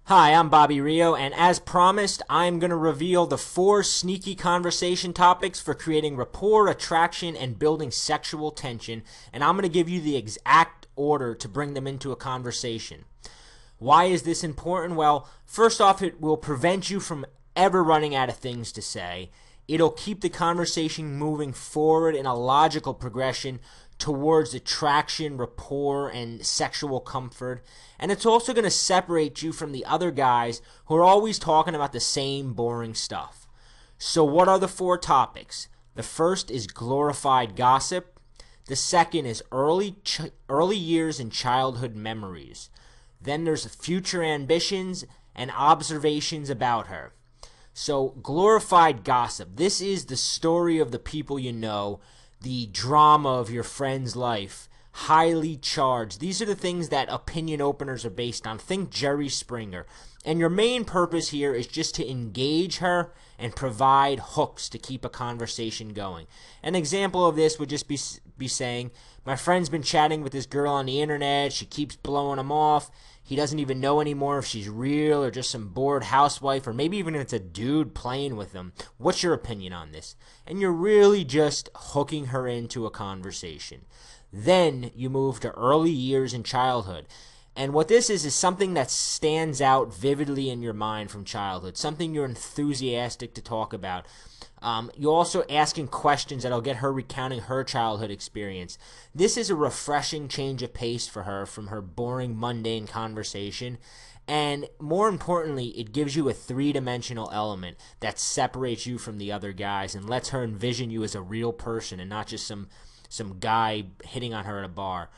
Hi, I'm Bobby Rio, and as promised, I'm going to reveal the 4 sneaky conversation topics for creating rapport, attraction, and building sexual tension, and I'm going to give you the exact order to bring them into a conversation. Why is this important? Well, first off, it will prevent you from ever running out of things to say. It'll keep the conversation moving forward in a logical progression towards attraction, rapport, and sexual comfort. And it's also going to separate you from the other guys who are always talking about the same boring stuff. So what are the 4 topics? The first is glorified gossip. The second is early years and childhood memories. Then there's future ambitions and observations about her. So glorified gossip. This is the story of the people you know, the drama of your friend's life, highly charged. These are the things that opinion openers are based on. Think Jerry Springer. And your main purpose here is just to engage her and provide hooks to keep a conversation going. An example of this would just be saying, my friend's been chatting with this girl on the internet. She keeps blowing him off. He doesn't even know anymore if she's real or just some bored housewife, or maybe even if it's a dude playing with them. What's your opinion on this? And you're really just hooking her into a conversation. Then you move to early years in childhood. And what this is something that stands out vividly in your mind from childhood, something you're enthusiastic to talk about. You're also asking questions that'll get her recounting her childhood experience. This is a refreshing change of pace for her from her boring, mundane conversation. And more importantly, it gives you a 3-dimensional element that separates you from the other guys and lets her envision you as a real person and not just some guy hitting on her at a bar.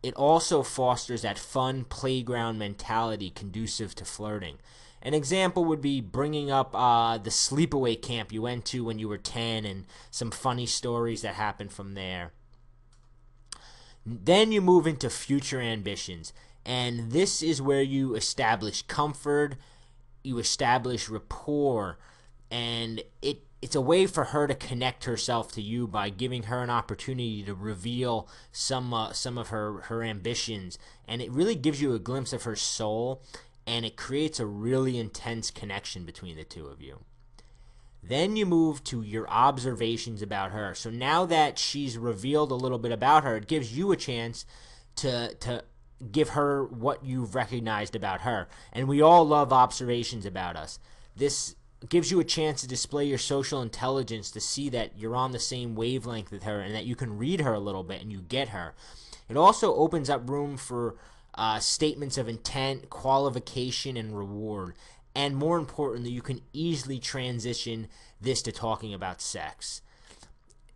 It also fosters that fun playground mentality conducive to flirting. An example would be bringing up the sleepaway camp you went to when you were 10 and some funny stories that happened from there. Then you move into future ambitions, and this is where you establish comfort, you establish rapport, and it's a way for her to connect herself to you by giving her an opportunity to reveal some of her ambitions, and it really gives you a glimpse of her soul, and it creates a really intense connection between the two of you. Then you move to your observations about her. So now that she's revealed a little bit about her, it gives you a chance to give her what you've recognized about her. And we all love observations about us. This gives you a chance to display your social intelligence to see that you're on the same wavelength with her and that you can read her a little bit and you get her. It also opens up room for statements of intent, qualification, and reward. And more importantly, you can easily transition this to talking about sex.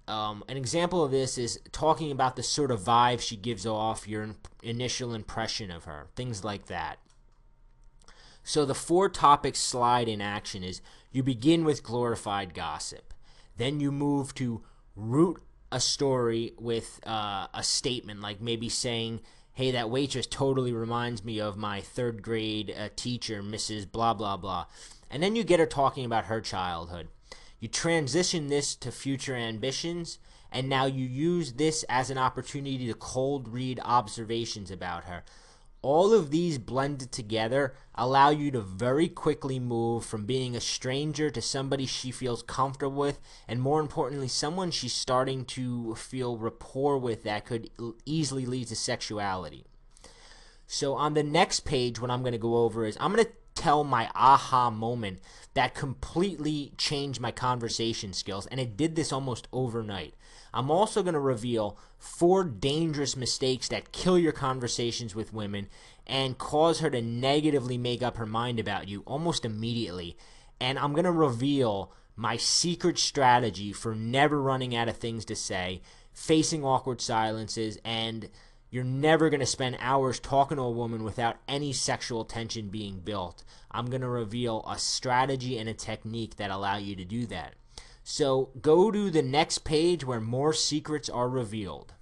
An example of this is talking about the sort of vibe she gives off, your initial impression of her, things like that. So the 4 topics slide in action is you begin with glorified gossip. Then you move to root a story with a statement, like maybe saying, hey, that waitress totally reminds me of my 3rd grade teacher, Mrs. Blah, blah, blah. And then you get her talking about her childhood. You transition this to future ambitions, and now you use this as an opportunity to cold read observations about her. All of these blended together allow you to very quickly move from being a stranger to somebody she feels comfortable with, and more importantly, someone she's starting to feel rapport with that could easily lead to sexuality. So on the next page, what I'm going to go over is I'm going to tell my aha moment that completely changed my conversation skills, and it did this almost overnight. I'm also going to reveal 4 dangerous mistakes that kill your conversations with women and cause her to negatively make up her mind about you almost immediately. And I'm going to reveal my secret strategy for never running out of things to say, facing awkward silences, and you're never going to spend hours talking to a woman without any sexual tension being built. I'm going to reveal a strategy and a technique that allow you to do that. So go to the next page where more secrets are revealed.